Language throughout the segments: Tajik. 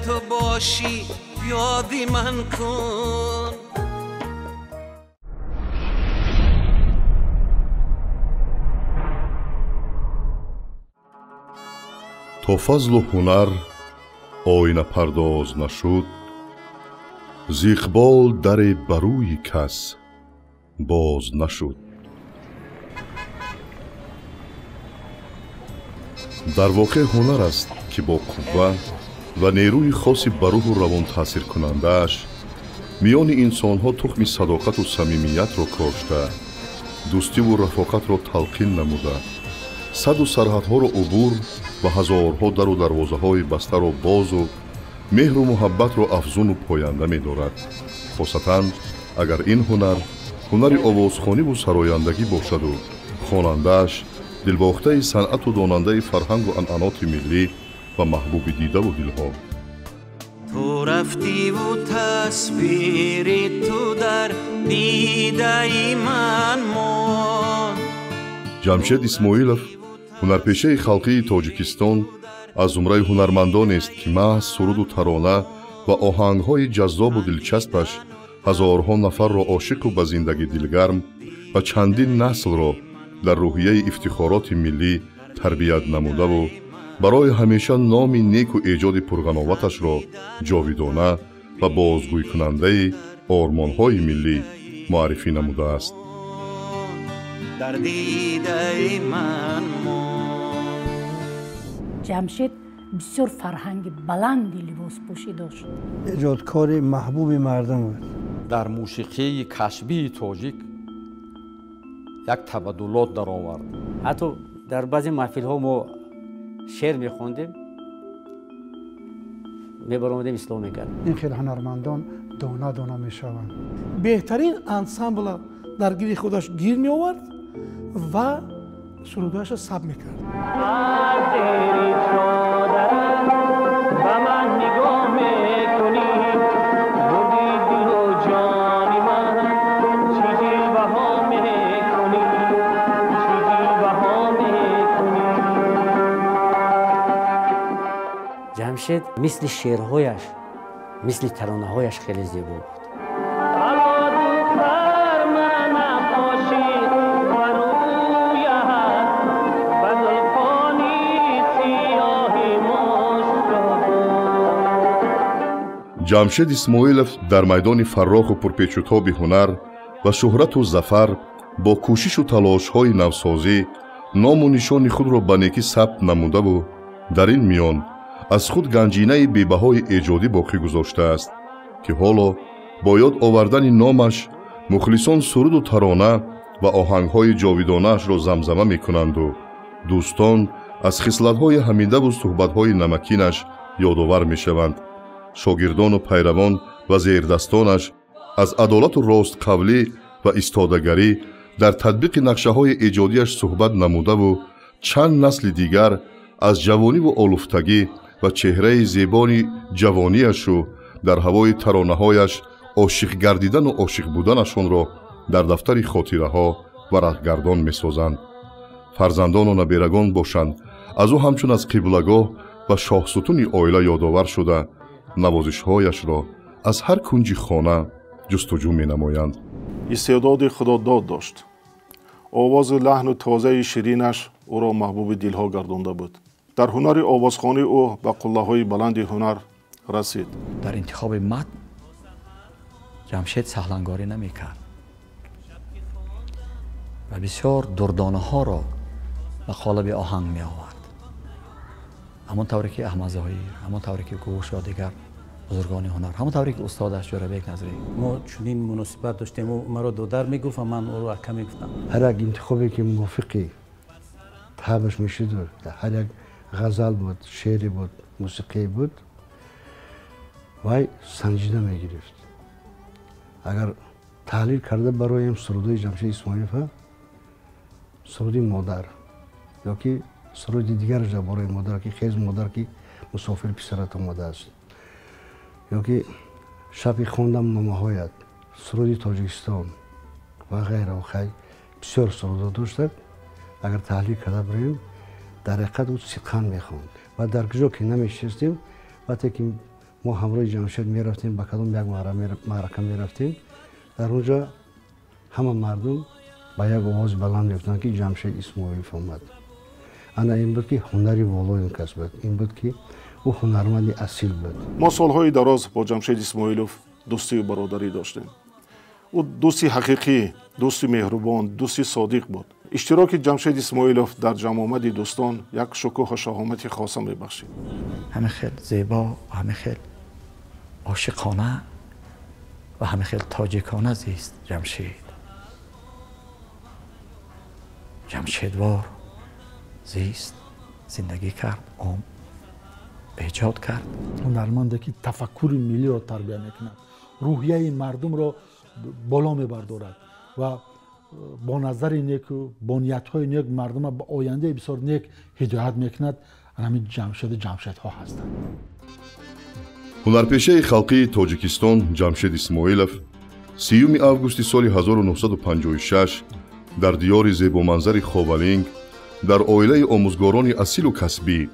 تو باشی یادی من کن. تو فضل و هنر آینه پرداز نشد، ز اقبال در بروی کس باز نشد. در واقع هنر است که با قوه و نیروی خاصی بر روح و روان تاثیر کننده‌اش میان انسان‌ها تخم صداقت و صمیمیت را کاشته، دوستی و رفاقت را تلقین نموده، صد و سرحدها را عبور و هزارها در و دروازه‌های بسته را باز و مهر و محبت را افزون و پاینده می‌دارد. خاصتاً اگر این هنر آوازخوانی و سرایندگی باشد و خواننده‌اش دلباخته صنعت و داننده فرهنگ و عنعنات ملی و محبوب دیده و دلها. تو رفتی و تصویری تو در دیده من ماند. جمشید اسماعیلов هنرپیشه خلقی تاجیکستان از زمره هنرمندان است که محض سرود و ترانه و آهنگ‌های جذاب و دلچسبش هزارها نفر را عاشق و به زندگی دلگرم و چندین نسل را در روحیه افتخارات ملی تربیت نموده و برای همیشه نام نیک و ایجاد پرغناوتش را جاویدانه و بازگوی کننده آرمان‌های ملی معرفی نموده است. در دیده من جمشید بسیار فرهنگ بلندی لباس پوشی داشت. ایجادکار محبوب مردم بود. در موسیقی کشبی تاجیک یک تبادلات در آورد. حتی در بعضی محفل ها ما شعر میخوندیم، میبرامدیم اسلام میکردیم. این خیلی هنرمندان دانه دانه میشوند. بهترین انسامبل در گیری خودش گیر می آورد و سرودهایش را ثبت میکرد. جمشید مثل شعرهایش، مثل ترانه‌هایش خیلی زیبا بود. جمشید اسماعیلов در میدان فراخ و پرپیچ و تاب هنر و شهرت و ظفر با کوشش و تلاش‌های نوسازی نام و نشان خود را به نیکی ثبت نموده و در این میان از خود گنجینه بی‌بهای ایجادی باقی گذاشته است که حالا با یاد آوردن نامش مخلصان سرود و ترانه و آهنگ‌های جاویدانه‌اش را زمزمه می‌کنند و دوستان از خصلت‌های حمیده و صحبت‌های نمکینش یادآور می‌شوند. شاگردان و پیروان و زیردستانش از عدالت و راست قولی و ایستادگری در تطبیق نقشه‌های ایجادیش صحبت نموده و چند نسل دیگر از جوانی و آلوفتگی و چهره زیبای جوانیش رو در هوای ترانه‌هایش عاشق گردیدن و عاشق بودنشان را در دفتر خاطره‌ها ورقگردان می‌سازند. فرزندان و نبیرگان باشند از او همچون از قبلگاه و شاهستون عائله یادآور شده نوازش‌هایش را از هر کنج خانه جستجو می‌نمایند. استعداد خداداد داشت. آواز و لحن و تازه شیرینش او را محبوب دلها گردانده بود. در هنر آوازخوانی او به قله‌های بلند هنر رسید. در انتخاب متن جمشید سهلنگاری نمی‌کرد و بسیار دردانه‌ها را به قالب آهنگ می‌آورد. همون طوری که احمد ظاهری، همون طوری که کوروش و دیگر بزرگان هنر، همون طوری که استادش جورابک نظری. ما چنین مناسبت داشتیم و مرا دودر میگفت و من او رو اکا میگفتم. هر یک انتخابی که موافقی طبعش میشد، هر یک غزل بود، شعری بود، موسیقی بود، وای سنجیده میگرفت. اگر تحلیل کرده برایم سرودای جمشید اسماعیلov، سرودی مادر یا که سرودی دیگر جا برای مادر که خیز مادر که مسافر پسرت آمده است، یا که شبی خواندم نامه‌هایت، سرودی تاجیکستان و غیره و خیلی بسیار سرودا داشتند. اگر تحلیل کرده بریم در حقیقت او سیقان میخواند و در کجا که نمیشستیم وقتی که ما همراه جمشید میرفتیم به کدوم یک معرکه میرفتیم، در اونجا همه مردم با یک آواز بلند گفتن که جمشید اسماعیلوف آمد. انا این بود که هنری والای کس بود، این بود که او هنرمند اصیل بود. ما سالهای دراز با جمشید اسماعیلوف دوستی و برادری داشتیم. او دوستی حقیقی، دوستی مهربان، دوستی صادق بود. اشتراک جمشید اسماعیلوف در جمع آمد دوستان یک شکوه و شهامت خاصه میبخشید. همه خیلی زیبا و همه خیلی عاشقانه و همه خیلی تاجیکانه زیست جمشیدوار زیست، زندگی کرد، ایجاد کرد. هنرمنده که تفکر ملی را تربیت میکند، روحیه مردم را بالا میبردارد و با نظر نیک و با نیت‌های نیک مردم را به آینده بسیار نیک هدایت میکند. همین جمشیدها هستند. ҳунарпешаи халқии тоҷикистон ҷамшед исмоилов 30 августи соли 1956 дар диёри зебоманзари ховалинг дар оилаи омӯзгорони асилу касбӣ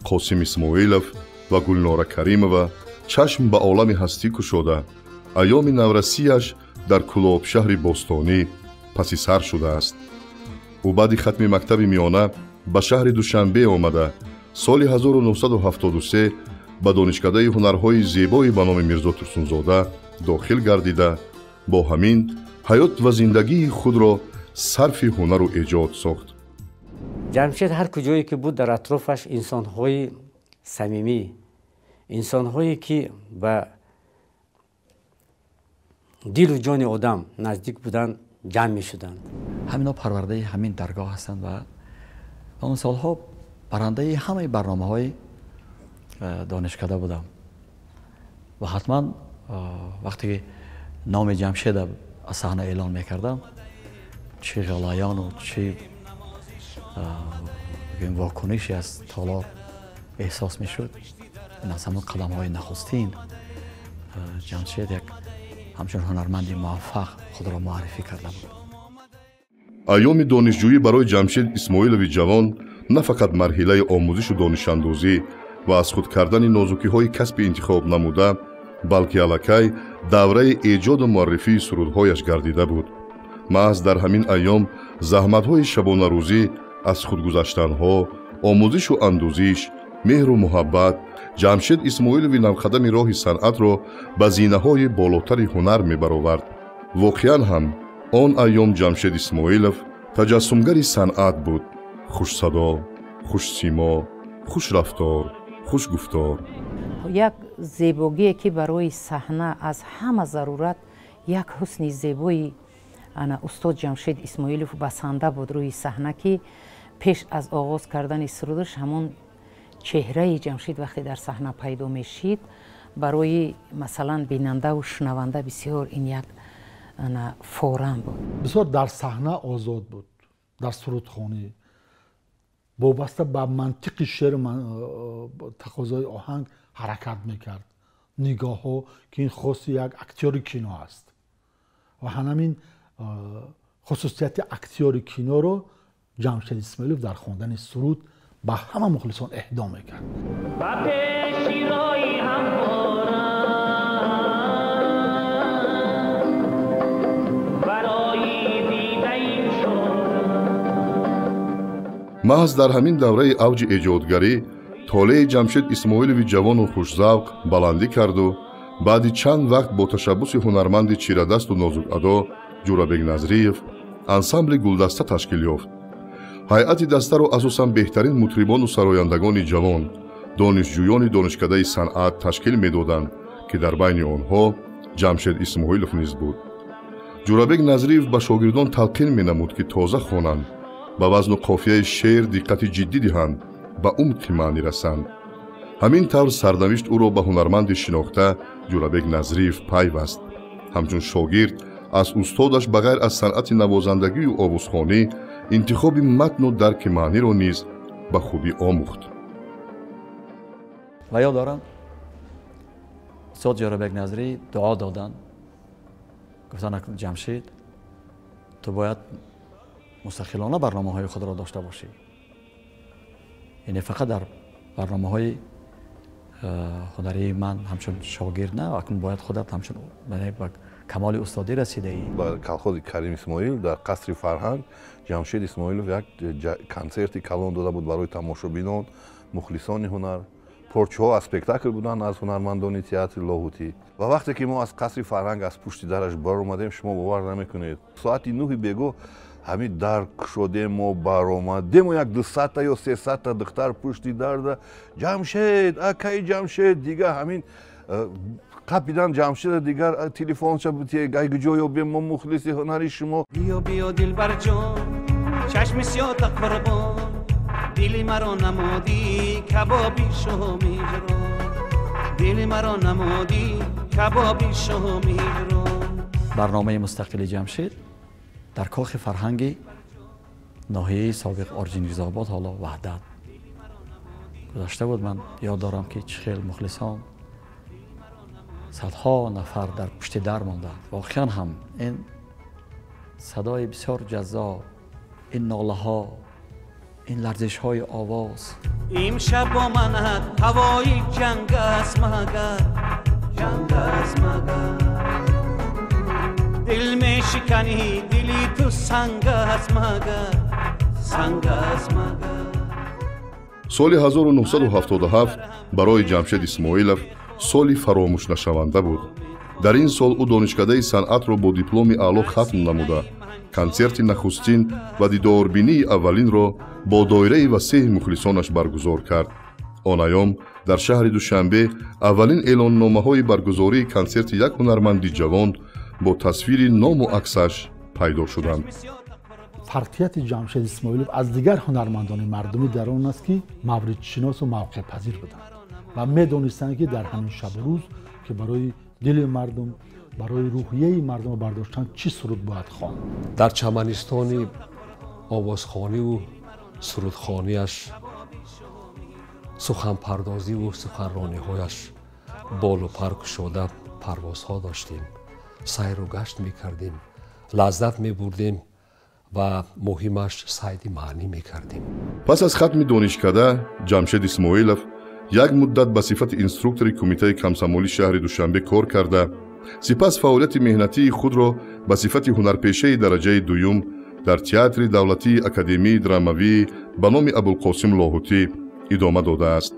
қосим исмоилов ва гулнора каримова чашм ба олами ҳастӣ кушода айёми наврасияш дар кӯлобшаҳри бостонӣ паси сар шудааст. ӯ баъди хатми мактаби миёна ба шаҳри душанбе омада соли 1973 ба донишкадаи ҳунарҳои зебои ба номи мирзо турсунзода дохил гардида бо ҳамин ҳаёт ва зиндагии худро сарфи ҳунару эҷод сохт. ҷамшед ҳар куҷое ки буд дар атрофаш инсонҳои самимӣ, инсонҳое ки ба дилу ҷони одам наздик буданд ҷамъ мешуданд. ҳамино парвардаи ҳамин даргоҳ ҳастанд ва он солҳо барандаи ҳамаи барномаҳои донишкада будам ва ҳатман вақте ки номи ҷамшеда аз саҳна эълон мекардам, чӣ ғалаяну чӣ вокуниши аз толор эҳсос мешуд. ин аз ҳамон қадамҳои нахустин ҷамшед як ҳамчун ҳунарманди муваффақ худро муаррифӣ карда буд. айёми донишҷӯӣ барои ҷамшед исмоилови ҷавон на фақат марҳилаи омӯзишу донишандозӣ ва аз худ кардани нозукиҳои касби интихоб намуда, балки аллакай давраи эҷоду муаррифии сурудҳояш гардида буд. маҳз дар ҳамин айём заҳматҳои шабонарӯзӣ аз худгузаштанҳо, омӯзишу андӯзиш, меҳру муҳаббат ҷамшед исмоилови навқадами роҳи санъатро ба зинаҳои болотари ҳунар мебаровард. воқеан ҳам он айём ҷамшед исмоилов таҷассумгари санъат буд. хушсадо, хушсимо, хушрафтор, хушгуфтор. як зебогие ки барои саҳна аз ҳама зарурат як ҳусни зебои устод ҷамшед исмоилов басанда буд рӯи саҳна, ки пеш аз оғоз кардани сурудаш ҳамон чеҳраи ҷамшед вақте дар саҳна пайдо мешид, барои масалан бинандаву шунаванда бисёр ин як форам буд. бисёр дар саҳна озод буд, дар сурудхонӣ вобаста ба мантиқи шеъру тақозои оҳанг ҳаракат мекард. нигоҳҳо ки ин хоси як актёри кино аст ва ҳамин хусусияти актёри киноро ҷамшед исмоилов дар хондани суруд ба ҳама мухлисон эҳдо мекард. маҳз дар ҳамин давраи авҷи эҷодгарӣ толеи ҷамшед исмоилови ҷавону хушзавқ баландӣ карду баъди чанд вақт бо ташаббуси ҳунарманди чирадасту нозукадо ҷурабек назриев ансамбли гулдаста ташкил ёфт. ҳайати дастаро асосан беҳтарин мутрибону сарояндагони ҷавон, донишҷӯёни донишкадаи санъат ташкил медоданд ки дар байни онҳо ҷамшед исмоилов низ буд. ҷурабек назриев ба шогирдон талқин менамуд ки тоза хонанд, ба вазну қофияи шеър диққати ҷиддӣ диҳанд, ба умқи маънӣ расанд. ҳамин тавр сарнавишт ӯро ба ҳунарманди шинохта ҷурабек назриев пайваст. ҳамчун шогирд аз устодаш ба ғайр аз санъати навозандагию овозхонӣ интихоби матну дарки маъниро низ ба хубӣ омӯхт. ва ёд дорам устод ҷурабек назрӣ дуо доданд, гуфтанд ҷамшед ту бояд мустақилона барномаҳои худро дошта бошӣ, яъне фақат дар барномаҳои ҳунари ман ҳамчун шогирд на акнун бояд худат ҳамчун ба камоли устодӣ расидаӣ. Ба калхози Карим Исмоил дар қасри Фарҳанг Ҷамшед Исмоилов як консерти калон дода буд барои тамошобинон, мухлисони ҳунар. порчаҳо аз спектакл буданд аз ҳунармандони театри Лоҳутӣ. Ва вақте ки мо аз қасри Фарҳанг аз пушти дараш баромадем, шумо бовар намекунед, соати 9 бегоҳ ҳамин дар кушодем, мо баромадем, як 200 ё 300 духтар пушти дарда Ҷамшед, акаи Ҷамшед, дигар ҳамин қапидан Ҷамшеда, дигар телефонша гай куҷо ёбем, мо мухлиси ҳунари шумо. биё биё дилбарҷон, чашми сиёта қурбон, дили маро намодӣ кабоби шоҳмиҳрон, дили маро намодӣ кабоби шоҳмиҳрон. барномаи мустақили Ҷамшед дар кохи фарҳанги ноҳияи собиқ Орҷинирзобод, ҳоло Ваҳдат гузашта буд. Ман ёд дорам ки чӣ хел мухлисон садҳо нафар дар пушти дар монданд. воқеан ҳам ин садои бисёр ҷаззоб, ин нолаҳо, ин ларзишҳои овоз. имшаб бо манат ҳавои ҷанг аст магар, ҷанг аст магар, дил мешиканӣ, дили ту санг аст магар, санг аст магар. соли 1977 барои Ҷамшед Исмоилов соли фаромӯшнашаванда буд. дар ин сол ӯ донишкадаи санъатро бо дипломи аъло хатм намуда, консерти нахустин ва дидорбинии аввалинро бо доираи васеъи мухлисонаш баргузор кард. он аём дар шаҳри Душанбе аввалин эълонномаҳои баргузории консерти як ҳунарманди ҷавон бо тасвири ному аксаш пайдо шуданд. фарқияти Ҷамшед Исмоилов аз дигар ҳунармандони мардумӣ дар он аст ки мавридшиносу мавқеъпазир буданд ва медонистанд ки дар ҳамин шабу рӯз ки барои дили мардум, барои рӯҳияи мардум бардоштан чӣ суруд бояд хонд. дар чаманистони овозхониву сурудхонияш, суханпардозиву суханрониҳояш болу пар кушода парвозҳо доштем, сайру гашт мекардем, лаззат мебурдем ва муҳимаш сайди маънӣ мекардем. пас аз хатми донишкада Ҷамшед Исмоилов як муддат ба сифати инструктори кумитаи комсомоли шаҳри Душанбе кор карда, сипас фаъолияти меҳнатии худро ба сифати ҳунарпешаи дараҷаи дуюм дар театри давлатии академияи драмавӣ ба номи Абулқосим Лоҳутӣ идома додааст.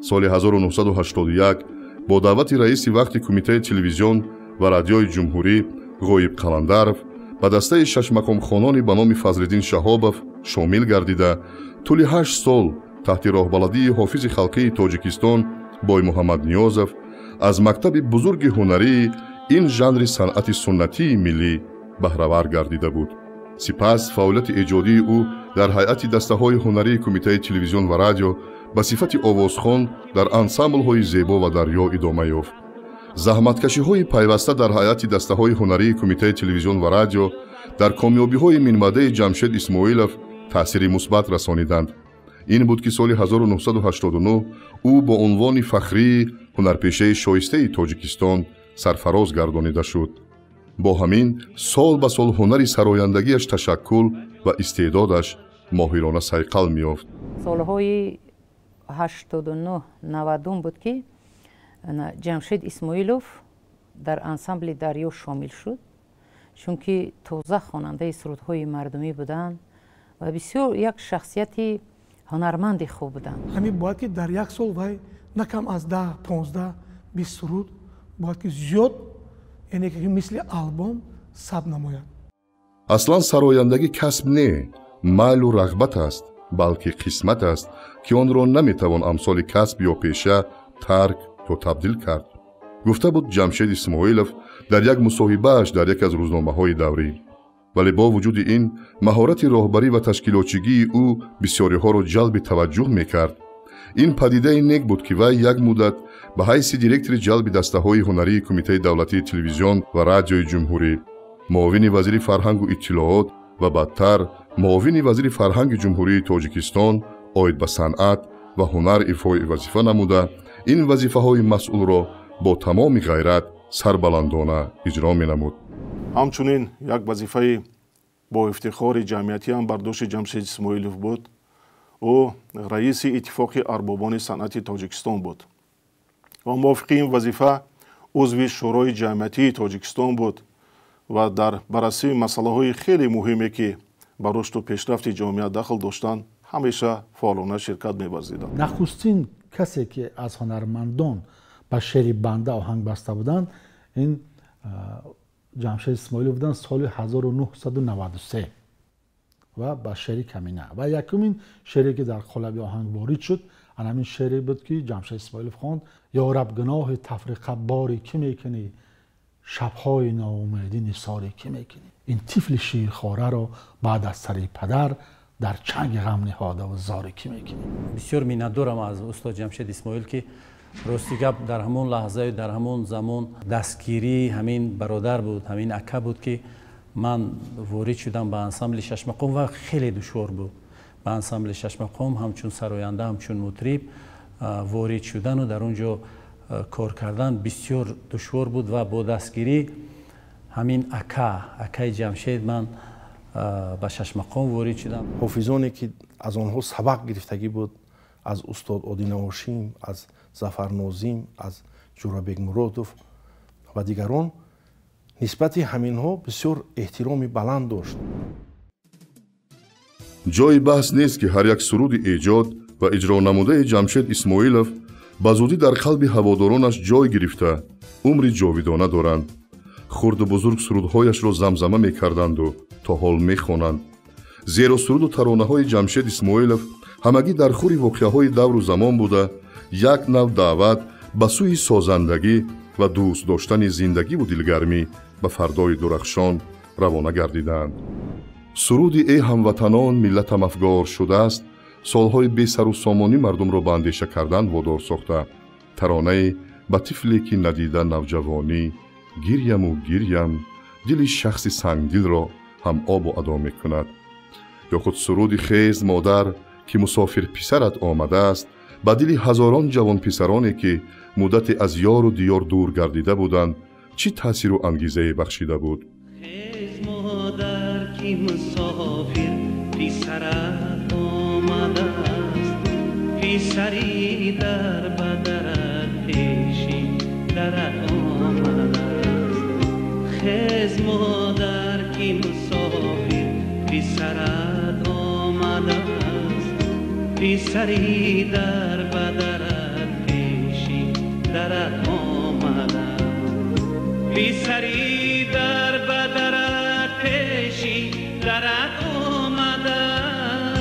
соли 1981 бо даъвати раиси вақти кумитаи телевизион ва радиои ҷумҳурӣ Ғоиб Қаландаров ба дастаи шашмақомхонони ба номи Фазлиддин Шаҳобов шомил гардида, тӯли 8 сол таҳти роҳбаладии ҳофизи халқии Тоҷикистон Бой Муҳаммад Ниёзов аз мактаби бузурги ҳунарии ин жанри санъати суннатии миллӣ баҳравар гардида буд. сипас фаъолияти эҷодии ӯ дар ҳайати дастаҳои ҳунарии кумитаи телевизион ва радио ба сифати овозхон дар ансамблҳои зебо ва дарё идома ёфт. заҳматкашиҳои пайваста дар ҳайати дастаҳои ҳунарии кумитаи телевизион ва радио дар комёбиҳои минбаъдаи Ҷамшед Исмоилов таъсири мусбат расониданд. ин буд ки соли 1989 ӯ бо унвони фахрии ҳунарпешаи шоистаи Тоҷикистон сарфароз гардонида шуд. бо ҳамин сол ба сол ҳунари сарояндагиаш ташаккул ва истеъдодаш моҳирона сайқал меёфт. солҳои 89-90 буд ки Ҷамшед Исмоилов дар ансамбли дарё шомил шуд, чунки тоза хонандаи сурудҳои мардумӣ буданд ва бисёр як шахсияти ҳунарманди хуб буданд. ҳамин бояд ки дар як сол вай на кам аз 10-15-20 суруд бояд ки зиёд, яъне ки мисли албом сабт намояд. аслан сарояндагӣ касб не, майлу рағбат аст, балки қисмат аст ки онро наметавон амсоли касб ё пеша тарк ё табдил кард, гуфта буд Ҷамшед Исмоилов дар як мусоҳибааш дар яке аз рӯзномаҳои даврӣ. вале бо вуҷуди ин маҳорати роҳбарӣ ва ташкилотчигии ӯ бисёриҳоро ҷалби таваҷҷӯҳ мекард. ин падидаи нек буд ки вай як муддат ба ҳайси директори ҷалби дастаҳои ҳунарии кумитаи давлатии телевизион ва радиои ҷумҳурӣ, муовини вазири фарҳангу иттилоот ва баъдтар муовини вазири фарҳанги ҷумҳурии Тоҷикистон оид ба санъат ва ҳунар ифои вазифа намуда, ин вазифаҳои масъулро бо тамоми ғайрат сарбаландона иҷро менамуд. ҳамчунин як вазифаи бо ифтихори ҷамъиятиам бардошти Ҷамшед Исмоилов буд. ӯ раиси иттифоқи арбобони санъати Тоҷикистон буд. و موافق این وظیفه عضو شورای جمعیتی تاجیکستان بود و در بررسی مسئله های خیلی مهمی که به رشد و پیشرفت جامعه دخل داشتند همیشه فعالانه شرکت می‌ورزیدند. نخستین کسی که از هنرمندان به شعر بنده آهنگ بسته بودند این جمشید اسماعیلوف بودند سال 1993 و با شعر کمینه و یکمین شعری که در قالب آهنگ وارد شد همین شعری بود که جمشید اسماعیلوف خواند: یا رب گناه تفرقه باری که میکنی، شبهای ناامیدی نثاری که میکنی. این طفل شیرخواره را بعد از سر پدر در چنگ غم نهاده و زاری که میکنی. بسیار میnnatدارم از استاد جمشید اسماعیل که راستی گپ در همون لحظه در همون زمان دستگیری همین برادر بود، همین اکا بود که من وارد شدم به انسامبل شش مقام و خیلی دشوار بود به انسامبل شش مقام همچون سراینده همچون مطرب وارد شدن و در اونجا کار کردن بسیار دشوار بود و با دستگیری همین اکای جمشید من به شش مقام وارد شدم. حافظانی که از آنها سبق گرفتگی بود از استاد عادی نواشیم، از ظفر ناظم، از جورابک مرادوف و دیگران نسبت همینها بسیار احترام بلند داشت. جای بحث نیست که هر یک سرود ایجاد و اجرا نموده جمشید اسماعیلوف به زودی در قلب هوادارانش جای گرفته عمری جاویدانه دارند. خرد و بزرگ سرودهایش را زمزمه میکردند و تا حال میخوانند. زیرا سرود و ترانه‌های جمشید اسماعیلوف همگی در خور واقعه‌های دور و زمان بوده یک نوع دعوت به سوی سازندگی و دوست داشتن زندگی و دلگرمی به فردای درخشان روانه گردیدند. سرودی ای هموطنان ملتم افگار شده است سالهای بی سر و سامانی مردم را به اندیشه کردن وادار ساخته. ترانه به طفلی که ندیده نوجوانی، گیریم و گیریم دل شخصی سنگدل را هم آب و ادا می کند. یا خود سرودی خیز مادر که مسافر پسرت آمده است به دل هزاران جوان پسرانی که مدت از یار و دیار دور گردیده بودند چی تاثیر و انگیزه بخشیده بود؟ خیز مادر که مسافر پسرت آمده است، پسری در بدرت پیشی درت آمده است. خیز مادر که مسافر پسرت آمده است، پسری در بدرت پیشی درت آمده است. پسری در بدرت پیشی درت آمده است.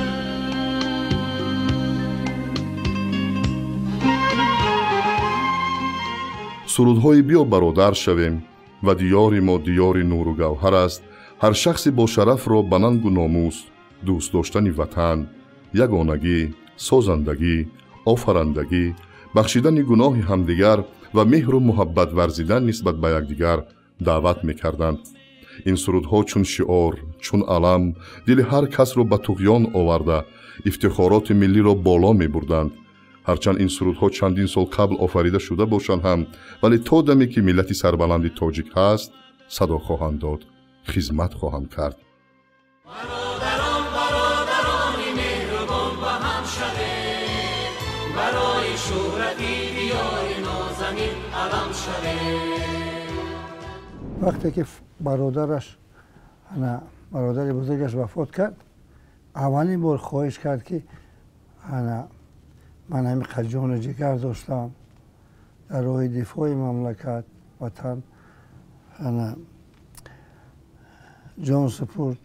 سرودهای بیا برادر شویم و دیار ما دیار نور و گوهر است. هر شخصی با شرف را به ننگ و ناموس دوست داشتن وطن، یگانگی، سازندگی، آفرندگی، بخشیدن گناه همدیگر و مهر و محبت ورزیدن نسبت به یکدیگر دعوت می‌کردند. این سرودها چون شعار، چون علم دل هر کس را به طغیان آورده افتخارات ملی را بالا می‌بردند. هرچند این سرودها چندین سال قبل آفریده شده باشند هم ولی تا دمی که ملت سربلند تاجیک هست صدا خواهند داد، خدمت خواهند کرد. برادرانی مهربان با هم شویم، برای شهرتی دیار نازنین علم شویم. وقتی که برادرش برادر بزرگش وفات کرد اولین بار خواهش کرد که من همین جان جگر داشتم در راه دفاع مملکت وطن جان سپرد.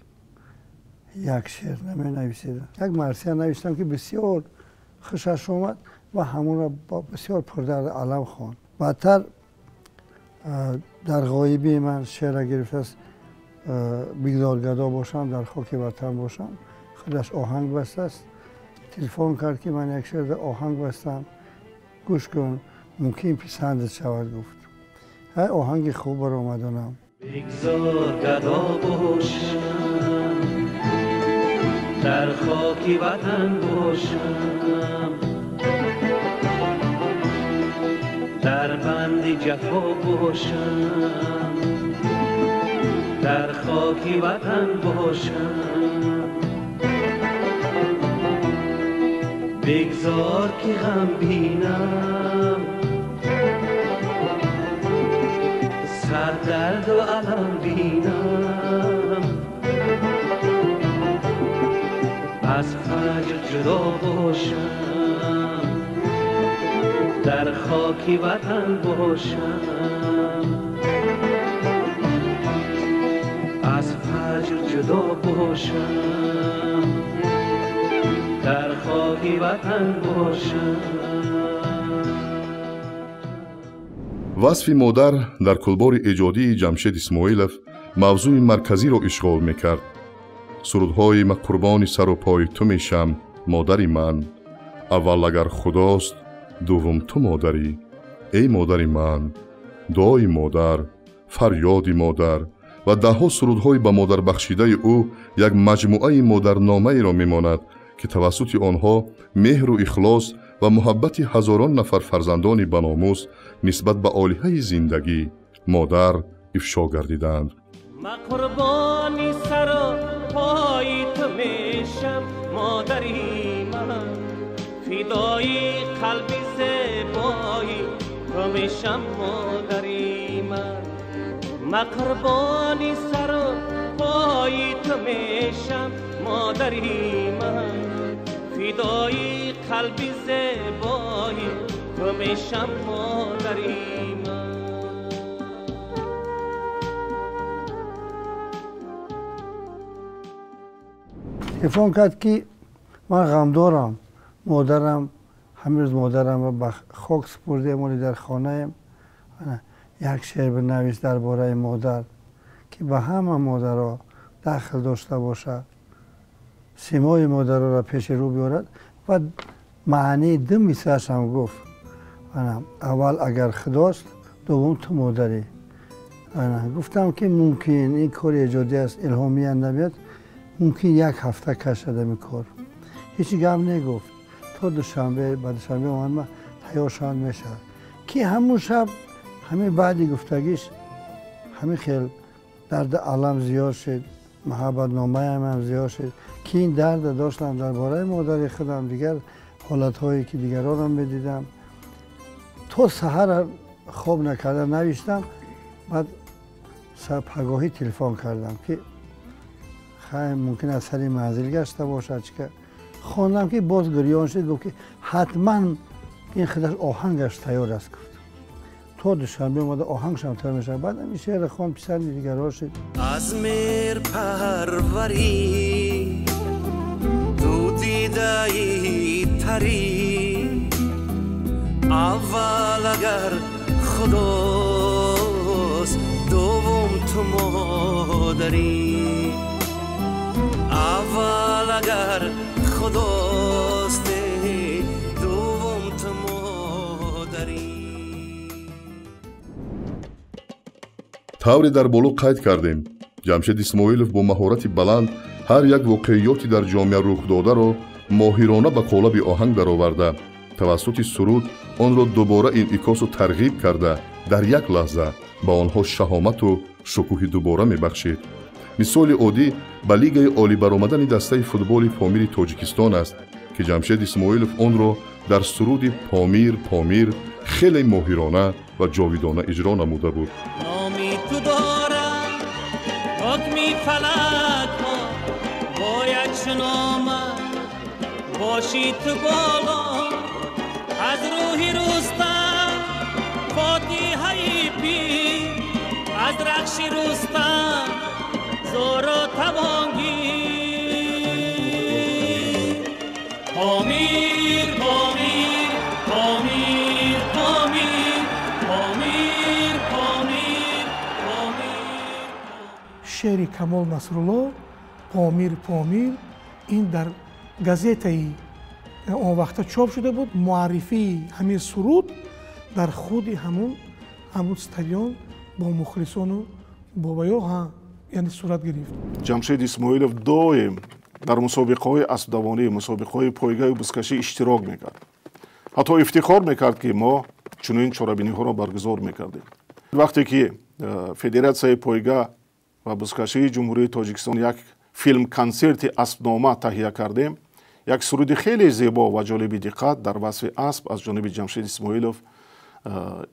یک شعر نمی نویسیدم، یک مرثیه نوشتم که بسیار خوشش آمد و همون را با بسیار پردرد علم خواند. بعدتر در غایبی من شعر گرفته است بگذار گدا باشم در خاک وطن باشم، خودش آهنگ بسته است. تلفن کرد که من یک شعر آهنگ بستم گوش کن ممکن پسندت شود. گفت های آهنگ خوب برآمدانم. بگذار گدا باشم در خاک وطن باشم، در بند جفا باشم، در خاک وطن باشم. بگذار که غم بینم سر درد و علم بینم از فجر جدا باشم در خاکی وطن باشم از فجر جدا باشم در خاکی وطن باشم. وصف مادر در کلبار ایجادی جمشید اسماعیلов موضوع مرکزی را اشغال میکرد. سرودهای من قربان سر و پای تو میشم مادری من، اول اگر خداست دوم تو مادری، ای مادری من، دعای مادر، فریاد مادر و دهها سرودهای به مادر بخشیده او یک مجموعه مادرنامه را میماند که توسط آنها مهر و اخلاص و محبت هزاران نفر فرزندان بناموس نسبت به آلیه زندگی مادر افشا گردیدند. من قربانی سر و پای تو میشم مادری من، فدای قلبی زیبایی تو میشم مادری من. من قربانی سر و پای تو میشم مادری من، فدای قلبی زیبایی تو میشم مادری من. تلفن کرد که من غم دارم، مادرم همه روز مادرم را به خاک سپرده، مالی در خانه یک شعر بنویس درباره مادر که به همه مادرها دخل داشته باشه، سیمای مادر را پیش رو بیارد و معنی دو میسرش هم گفت. اول اگر خداست دوم تو مادری. گفتم که ممکن این کار ایجادی است، الهامی نمیاد، ممکن یک هفته کشیده می کار. هیچی گم نگفت تا دوشنبه، بعد دوشنبه من تیار شدن میشه که همون شب همین بعدی گفتگیش همین خیلی درد علم زیاد شد، محبت نامه هم زیاد شد که این درد داشتم درباره مادر خودم، دیگر حالت هایی که دیگران هم میدیدم. تا سحر خواب نکردم نوشتم، بعد پگاهی تلفن کردم که خیلی ممکن است سری منزل گشته باشد که خواندم که باز گریان شد، گفت که حتما این خودش آهنگش تیار است. گفت تا دوشنبه اومده آهنگش هم تیار میشه. بعد این شعر خواند پسر دیگر ها شد. از مهر پروری تو دیده ای تری، اول اگر خداست دوم تو مادری، اول اگر خداست دوم تو مادری. тавре дар боло қайд кардем ҷамшед исмоилов бо маҳорати баланд ҳар як воқеиёти дар ҷомеа рухдодаро моҳирона ба қолаби оҳанг дароварда тавассути суруд онро дубора инъикосу тарғиб карда дар як лаҳза ба онҳо шаҳомату шукӯҳи дубора мебахшид. мисоли оддӣ ба лигаи олибаромадани дастаи футболи помири тоҷикистон аст ки ҷамшед исмоилов онро дар суруди помир помир хеле моҳирона ва ҷовидона иҷро намуда буд. نامی تو دارم حکمی فلک ها باید شنامد باشی تو بالا از روحی رستم فاتحه پیر از رخشی رستم زور و توانگیر پامیر پامیر پامیر پامیر پامیر پامیر پامیر. شعری کمال نصرالله پامیر پامیر این در گازетаи اون وقتا چاپ شده بود. معرفی همین سرود در خود همون استادیون با مخلصان و بابایا ها یعنی صورت گرفت. جمشید اسماعیلов доим дар мусобиқаҳои аспдавонӣ, мусобиқаҳои пойгаи бузкашӣ иштирок мекард. ҳатто ифтихор мекард ки мо чунин чорабиниҳоро баргузор мекардем. вақте ки федератсияи пойга ва бузкашии ҷумҳурии тоҷикистон як филм консерти аспнома таҳия кардем, як суруди хеле зебо ва ҷолиби диққат дар васфи асп аз ҷониби ҷамшид исмоилов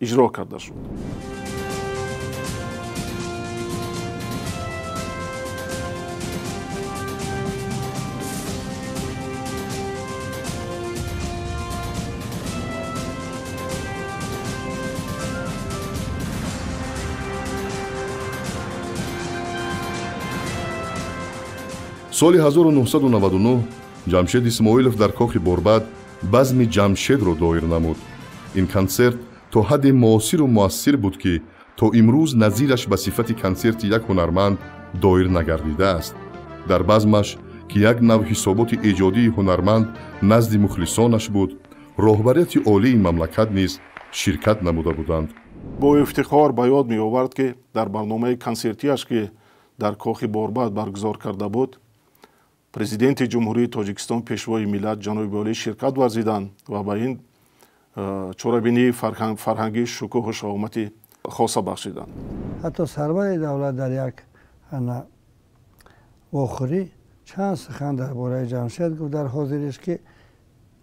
иҷро карда шуд. соли 1999 ҷамшед исмоилов дар кохи борбад базми ҷамшедро доир намуд. ин консерт то ҳадде муосиру муассир буд ки то имрӯз назираш ба сифати консерти як ҳунарманд доир нагардидааст. дар базмаш ки як нав ҳисоботи эҷодии ҳунарманд назди мухлисонаш буд, роҳбарияти олии мамлакат низ ширкат намуда буданд. бо ифтихор ба ёд меовард ки дар барномаи консертияш ки дар кохи борбад баргузор карда буд, президенти ҷумҳурии тоҷикистон пешвои миллат ҷаноби олӣ ширкат варзиданд ва ба ин чорабинии фарҳангӣ шукӯҳу шаомати хоса бахшиданд. ҳатто сарвари давлат дар як вохӯрӣ чанд сухан дар бораи ҷамшед гуфт дар ҳозириш ки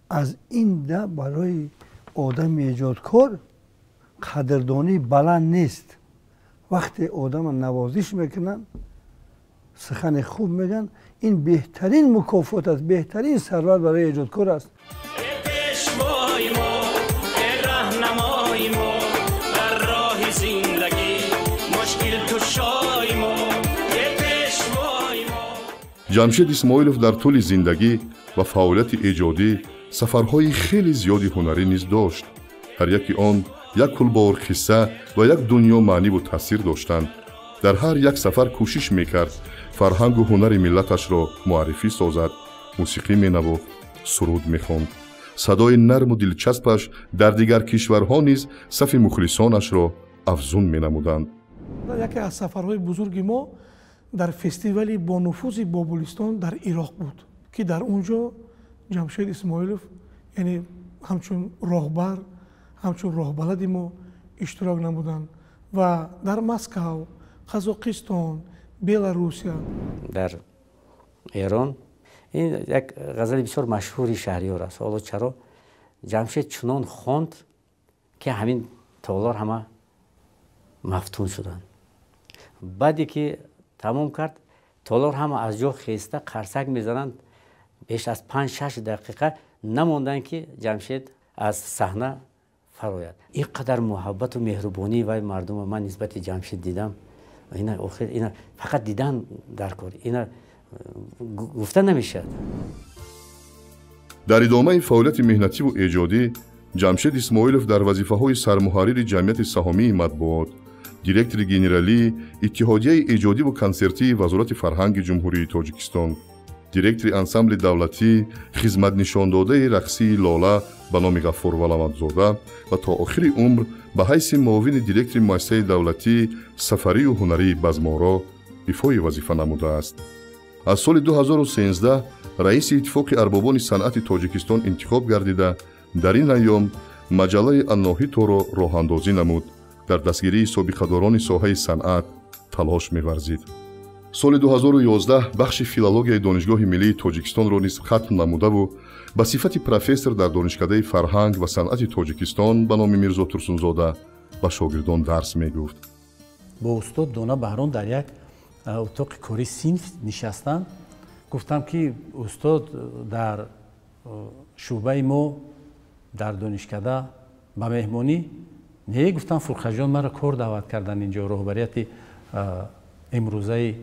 аз ин да барои одами эҷодкор қадрдонӣ баланд нест. вақте одама навозиш мекунанд, сухани хуб мегӯян, ин беҳтарин мукофот аст, беҳтарин сарвар барои эҷодкор аст. ҷамшед исмоилов дар тӯли зиндагӣ ва фаъолияти эҷодӣ сафарҳои хеле зиёди ҳунарӣ низ дошт. ҳар яки он як кулбор қисса ва як дунё маъниву таъсир доштанд. дар ҳар як сафар кӯшиш мекард фарҳангу ҳунари миллаташро муаррифӣ созад, мусиқӣ менавохт, суруд мехонд. садои нарму дилчаспаш дар дигар кишварҳо низ сафи мухлисонашро афзун менамуданд. яке аз сафарҳои бузурги мо дар фестивали бонуфузи бобулистон дар ироқ буд, ки дар унҷо ҷамшед исмоилов яъне ҳамчун роҳбар, ҳамчун роҳбалади мо иштирок намуданд ва дар Москав, Қазоқистон, Беларусия, дар Эрон ин як ғазали бисёр машҳури шаҳриёр аст. ҳоло чаро ҷамшед чунон хонд ки ҳамин толор ҳама мафтун шуданд. баъде ки тамом кард, толор ҳама аз ҷо хеста қарсак мезананд, беш аз 5-6 дақиқа намонданд ки ҷамшед аз саҳна фарояд. ин қадар муҳаббату меҳрубонии вай мардума ман нисбати ҷамшед дидам. ина фақат дидан даркор, ина гуфта намешавад. дар идомаи фаъолияти меҳнативу эҷодӣ ҷамшед исмоилов дар вазифаҳои сармуҳаррири ҷамъияти саҳомии матбуот, директори генералии иттиҳодияи эҷодиву консертии вазорати фарҳанги ҷумҳурии тоҷикистон, директори ансамбли давлатӣ, хизматнишондодаи рақсии лола ба номи Ғаффор Валамадзода ва то охири умр ба ҳайси муовини директори муассисаи давлатии сафарию ҳунарии Базморо ифои вазифа намудааст. аз соли 2013 раиси иттифоқи арбобони санъати тоҷикистон интихоб гардида, дар ин айём маҷаллаи Анноҳиторо роҳандозӣ намуд, дар дастгирии собиқадорони соҳаи санъат талош меварзид. соли 2011 бахши филологияи донишгоҳи миллии тоҷикистонро низ хатм намудаву ба сифати профессор дар донишкадаи фарҳанг ва санъати тоҷикистон ба номи Мирзо Турсунзода ба шогирдон дарс мегуфт. бо устод Дона Баҳрон дар як утоқи кори синф нишастам. гуфтам ки устод дар шӯъбаи мо дар донишкада ба меҳмонӣ не, гуфтам Фурқаҷон маро кор даъват кардан инҷо, роҳбарияти имрӯзаи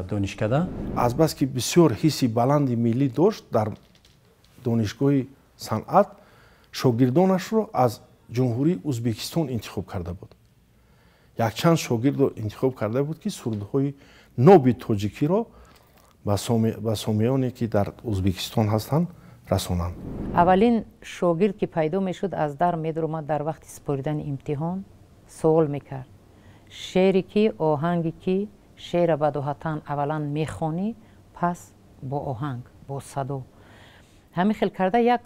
донишкада. азбас ки бисёр ҳисси баланди миллӣ дошт дар донишгоҳи санъат, шогирдонашро аз ҷумҳурии Ӯзбекистон интихоб карда буд. якчанд шогирдро интихоб карда буд ки сурудҳои ноби тоҷикиро ба сомиёне ки дар Ӯзбекистон ҳастанд расонанд. аввалин шогирд ки пайдо мешуд, аз дар медромад, дар вақти супоридани имтиҳон суол мекард. шеъре ки, оҳанге ки шеъра бадоҳатан аввалан мехонӣ, пас бо оҳанг, бо садо. ҳамин хел карда як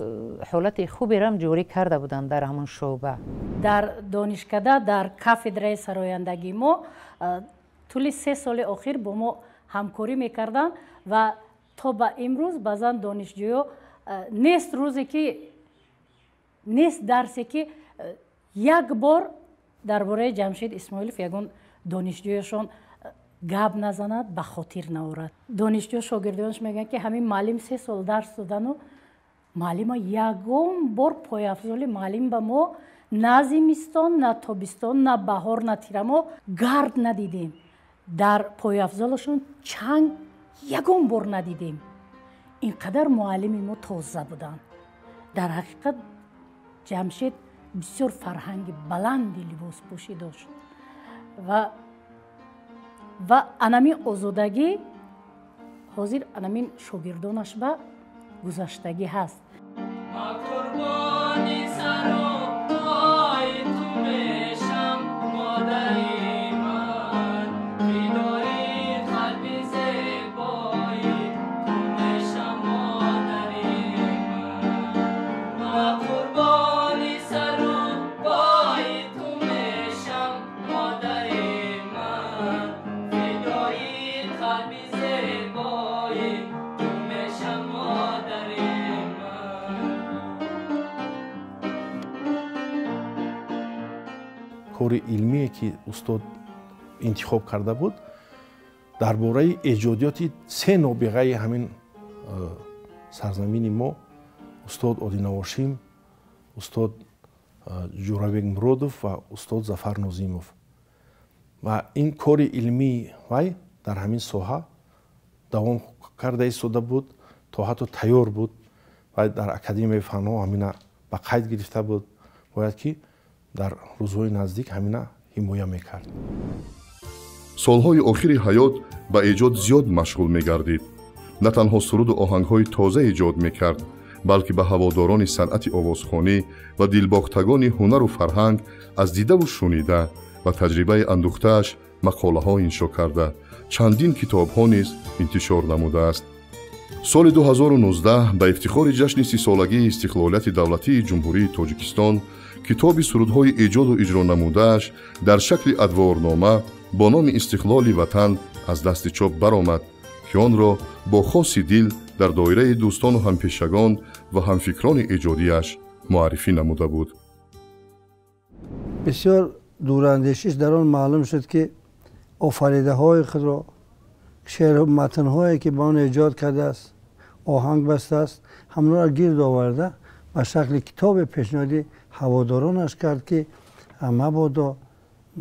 ҳолати хуберам ҷорӣ карда буданд дар ҳамон шӯъба. дар донишкада, дар кафедраи сарояндагии мо тӯли 3 соли охир бо мо ҳамкорӣ мекарданд ва то ба имрӯз баъзан донишҷӯё нест рӯзе ки нест дарсе ки як бор дар бораи ҷамшед Исмоилов ягон донишҷӯяшон гап назанад, ба хотир наорад. донишҷӯ шогирдонаш мегӯянд ки ҳамин муаллим 3 сол дарс додану муаллима ягон бор пойафзоли муаллим ба мо на зимистон, на тобистон, на баҳор, на тира мо гард надидем. дар пойафзолашон чанг ягон бор надидем. инқадар муаллими мо тоза буданд. дар ҳақиқат ҷамшед бисёр фарҳанги баланди либоспӯшӣ дошт ва анамин озодагӣ ҳозир анамин шогирдонаш ба гузаштагӣ ҳаст. کاری علمیه که استاد انتخاب کرده بود درباره ایجادیات سه نابغه همین سرزمین ما استاد عادی نواشیم، استاد جورابک مرودوف و استاد ظفر نظیموف و این کار علمی وای در همین ساحه دوام کرده ایستاده بود تا حتی تیار بود و در اکادمی فنها همینا به قید گرفته بود باید که در روزهای نزدیک همینا حمایت میکرد. سالهای آخری حیات با ایجاد زیاد مشغول میگردید. نه تنها سرود و آهنگهای تازه ایجاد میکرد بلکه به هواداران صنعت آوازخوانی و دلباختگان هنر و فرهنگ از دیده و شنیده و تجربه اندوخته‌اش مقاله ها انشا کرده چندین کتاب ها نیز انتشار نموده است. سال 2019 به افتخار جشن 30 سالگی استقلالیت دولتی جمهوری تاجیکستان کتاب سرودهای ایجاد و اجرا نموده‌اش در شکل ادوارنامه با نام استقلال وطن از دست چاپ برآمد که آن را با خاصی دل در دایره دوستان و همپیشگان و همفکران ایجادیش معرفی نموده بود. بسیار دوراندیشیش در آن معلوم شد که آفریده های خود را شعر و متن هایی که با آن ایجاد کرده است آهنگ بسته است همه را گرد آورده و شکل کتاب پیشنهادی هوادارانش کرد که مبادا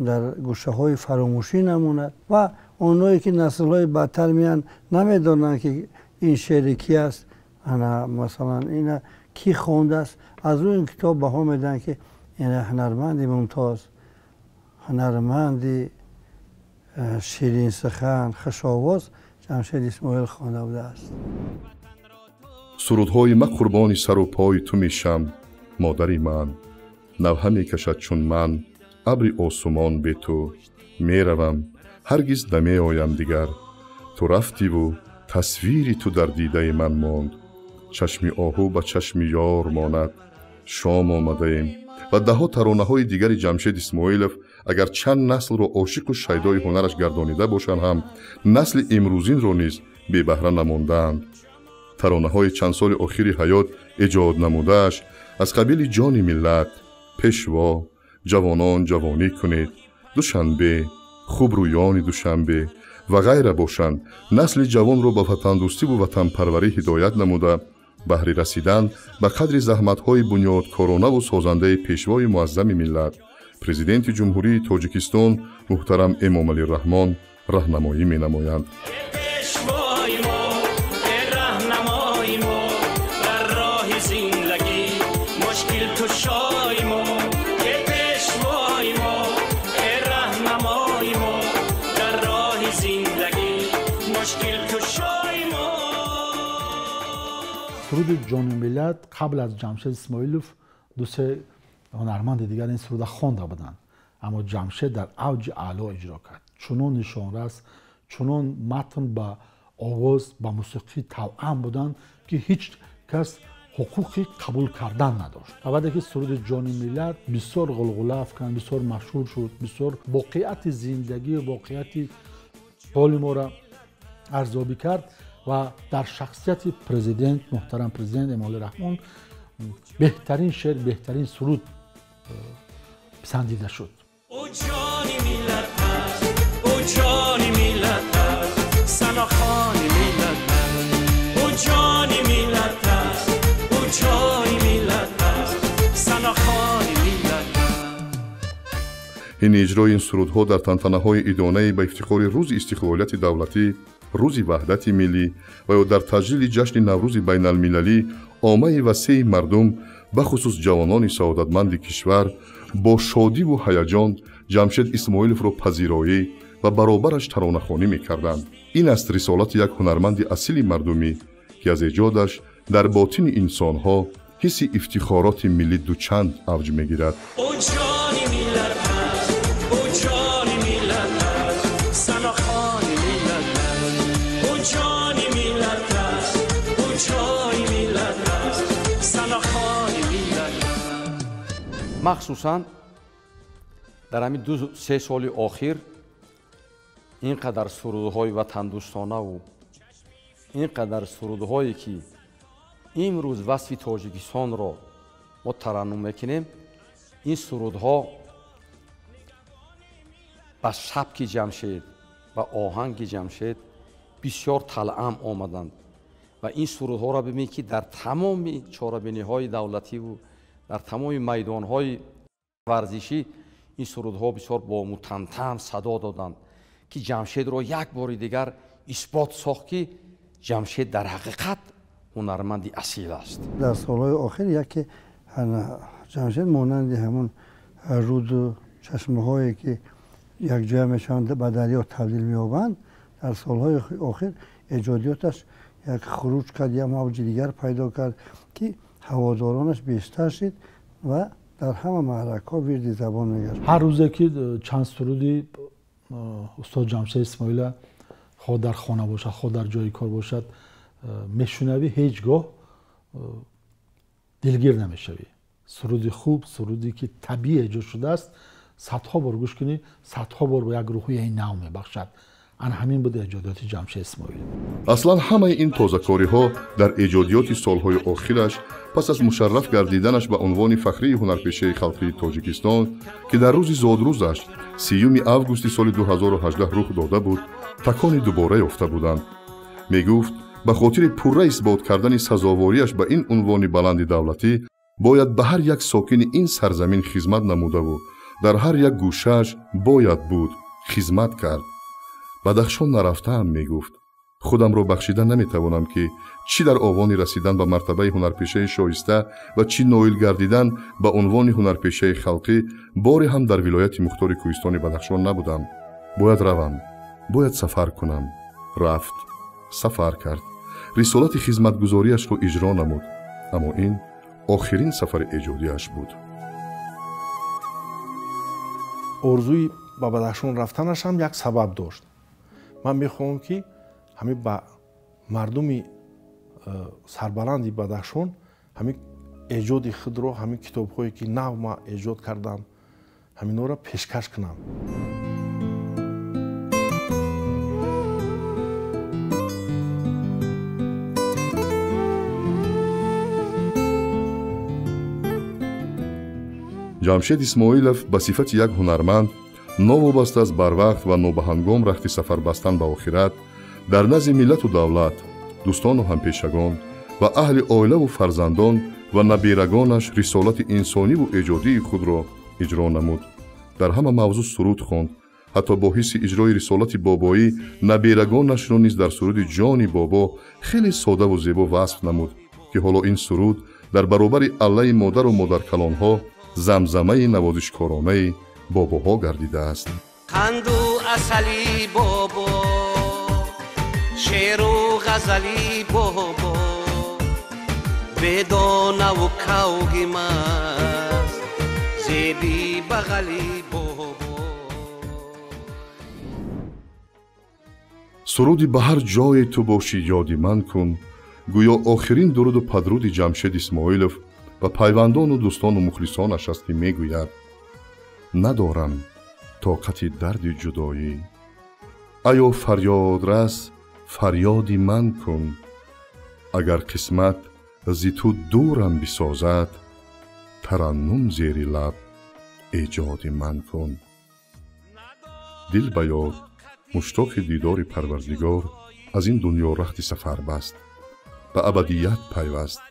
در گوشه های فراموشی نموند و اونایی که نسل های بدتر میان نمیدونن که این شعر کی است مثلا این کی خونده است از روی این کتاب بها میدن که این هنرمند ممتاز هنرمند شیرین سخن خوش‌آواز جمشید اسماعیل خوانده بوده است. سرودهای من قربان سر و پای تو میشم مادری من نوحه میکشد چون من ابر آسمان به تو میروم هرگز نمی آیم دیگر تو رفتی و تصویری تو در دیده من ماند چشم آهو به چشم یار ماند شام آمده ایم و دهها ترانه های دیگر جمشید اسماعیلوف اگر چند نسل را عاشق و شیدای هنرش گردانیده باشند هم نسل امروزین را نیز بی بهره نماندند. ترانه های چند سال آخری حیات ایجاد نموده‌اش از قبیل جان ملت، پیشوا، جوانان جوانی کنید، دوشنبه، خوبرویان دوشنبه و غیره باشند نسل جوان را به وطن دوستی و وطن پروری هدایت نموده بهره رسیدن به قدر زحمت‌های بنیادکارانه و سازنده پیشوای معظم ملت پرزیدنت جمهوری تاجیکستان محترم امام علی رحمان راهنمایی می‌نمایند. سرود جان ملت قبل از جمشید اسماعیلوف دو سه هنرمند دیگر این سرود خوانده بودند اما جمشید در اوج اعلا اجرا کرد چنان نشانرس چنان متن با آواز با موسیقی توأم بودند که هیچ کس حقوقی قبول کردن نداشت. بعد که سرود جان ملت بسیار غلغله افکند بسیار مشهور شد بسیار واقعیت زندگی و واقعیت حال ما را ارزیابی کرد و در شخصیت پرزیدنت محترم پرزیدنت امام علی رحمان بهترین شعر بهترین سرود پسندیده شد. او جان ملت است او جان ملت است سناخان ملت است او جان ملت است او جان ملت است سناخان ملت است. این اجرای این سرودها در تنتنه‌های ایدانه به افتخار روز استقلالیت دولتی рӯзи ваҳдати миллӣ ва ё дар таҷлили ҷашни наврӯзи байналмилалӣ оммаи васеи мардум бахусус ҷавонони саодатманди кишвар бо шодиву ҳаяҷон ҷамшед исмоиловро пазироӣ ва баробараш таронахонӣ мекарданд. ин аст рисолати як ҳунарманди асили мардумӣ ки аз эҷодаш дар ботини инсонҳо ҳисси ифтихороти миллӣ дучанд авҷ мегирад. махсусан дар ҳамин 2-3 соли охир ин қадар сурудҳои ватандӯстонаву ин қадар сурудҳое ки имрӯз васфи тоҷикистонро мо тараннум мекунем, ин сурудҳо ба сабки ҷамшед ба оҳанги ҷамшед бисёр талъам омаданд ва ин сурудҳоро бибинед ки дар тамоми чорабиниҳои давлативу дар тамоми майдонҳои варзишӣ ин сурудҳо бисёр бомутантан садо доданд ки ҷамшедро як бори дигар исбот сохт ки ҷамшед дар ҳақиқат ҳунарманди асил аст. дар солҳои охир яке ҷамшед монанди ҳамон руду чашмаҳое ки якҷоя мешаванд ба дарё табдил меёбанд, дар солҳои охир эҷодиёташ як хуруҷ кард, як мавҷи дигар пайдо кард ки ҳаводоронаш бештар шид ва дар ҳама маъракаҳо вирди забон мегашт. ҳар рӯзе ки чанд суруди устод ҷамшед исмоила хо дар хона бошад, хо дар ҷои кор бошад, мешунавӣ ҳеҷ гоҳ дилгир намешавӣ. суруди хуб, суруди ки табиӣ эҷод шудааст, садҳо бор гӯш кунӣ, садҳо бор бо як рӯҳияи нав мебахшад. ан ҳамин буд эҷодиёти ҷамшед исмоил. аслан ҳамаи ин тозакориҳо дар эҷодиёти солҳои охираш пас аз мушарраф гардиданаш ба унвони фахрии ҳунарпешаи халқии тоҷикистон ки дар рӯзи зодрӯзаш 30 августи соли 2018 рух дода буд, такони дубора ёфта буданд. мегуфт ба хотири пурра исбот кардани сазовориаш ба ин унвони баланди давлатӣ бояд ба ҳар як сокини ин сарзамин хизмат намудаву дар ҳар як гӯшааш бояд буд хизмат кард. бадахшон нарафтаам, мегуфт. худамро бахшида наметавонам ки чӣ дар овони расидан ба мартабаи ҳунарпешаи шоиста ва чӣ ноил гардидан ба унвони ҳунарпешаи халқӣ боре ҳам дар вилояти мухтори кӯҳистони Бадахшон набудам. бояд равам, бояд сафар кунам. рафт, сафар кард. рисолати хизматгузориашро иҷро намуд. аммо ин охирин сафари эҷодиаш буд. орзуи ба Бадахшон рафтанаш ҳам як сабаб дошт. ман мехоҳам ки ҳамин ба мардуми сарбаланди Бадахшон ҳамин эҷоди худро, ҳамин китобҳое ки нав ман эҷод кардам, ҳаминҳоро пешкаш кунам. ҷамшед исмоилов ба сифати як ҳунарманд новобаста аз барвақт ва нобаҳангом рахти сафар бастан ба охират дар назди миллату давлат, дӯстону ҳампешагон ва аҳли оилаву фарзандон ва набирагонаш рисолати инсониву эҷодии худро иҷро намуд. дар ҳама мавзӯъ суруд хонд. ҳатто бо ҳисси иҷрои рисолати бобоӣ набирагонашро низ дар суруди ҷони бобо хеле содаву зебо васф намуд ки ҳоло ин суруд дар баробари аллаи модару модаркалонҳо замзамаи навозишкоронаи бобоҳо гардидааст. қанду асали бобо, шеъру ғазали бобо, бедонаву кавги маст, зеби бағали бобо. суруди ба ҳар ҷое ту бошӣ ёди ман кун, гӯё охирин дуруду падруди ҷамшед исмоилов ба пайвандону дӯстону мухлисонаш аст ки мегӯяд: надорам тоқати дарди ҷудоӣ, аё фарёдрас фарёди ман кун, агар қисмат зи ту дурам бисозад, тараннум зери лаб эҷоди ман кун. дил ба ёд муштоқи дидори Парвардигор аз ин дунё рахти сафар баст, ба абадият пайваст.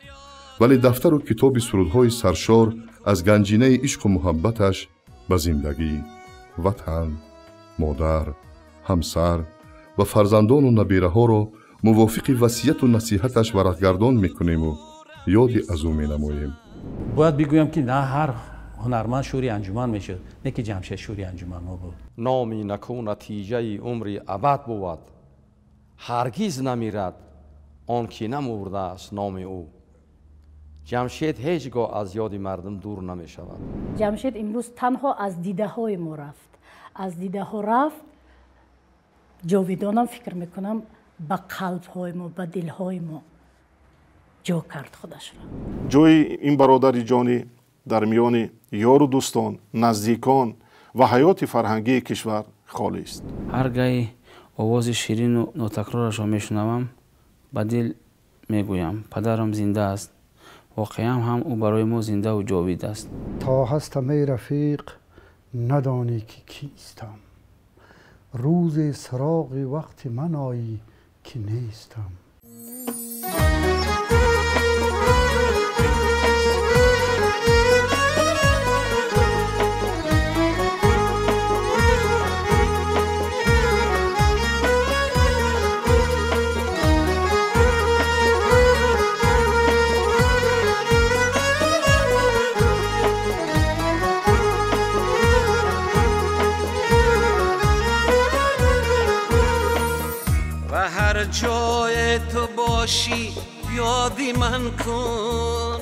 вале дафтару китоби сурудҳои саршор аз ганҷинаи ишқу муҳаббаташ ба зиндагӣ, ватан, модар, ҳамсар ва фарзандону набираҳоро мувофиқи васияту насиҳаташ варақгардон мекунему ёди аз ӯ менамоем. бояд бигӯям ки на ҳар ҳунарманд шӯри анҷуман мешуд, не ки ҷамшед шӯри анҷуманҳо буд. номи накӯ натиҷаи умри абад буд, ҳаргиз намирад он ки намурдааст номи ӯ. ҷамшед ҳеҷ гоҳ аз ёди мардум дур намешавад. ҷамшед имрӯз танҳо аз дидаҳои мо рафт, аз дидаҳо рафт. ҷовидонам фикр мекунам ба қалбҳои мо, ба дилҳои мо ҷо кард худашро. ҷои ин бародари ҷонӣ дар миёни ёру дӯстон, наздикон ва ҳаёти фарҳангии кишвар холист. ҳар гаҳи овози ширину нотакрорашро мешунавам, ба дил мегӯям падарам зинда аст. воқеан ҳам ӯ барои мо зиндаву ҷовид аст. то ҳастам эй рафиқ, надонӣ ки кистам. рӯзе сароғи вақти ман оӣ ки нестам. هر جای تو باشی یادی من کن،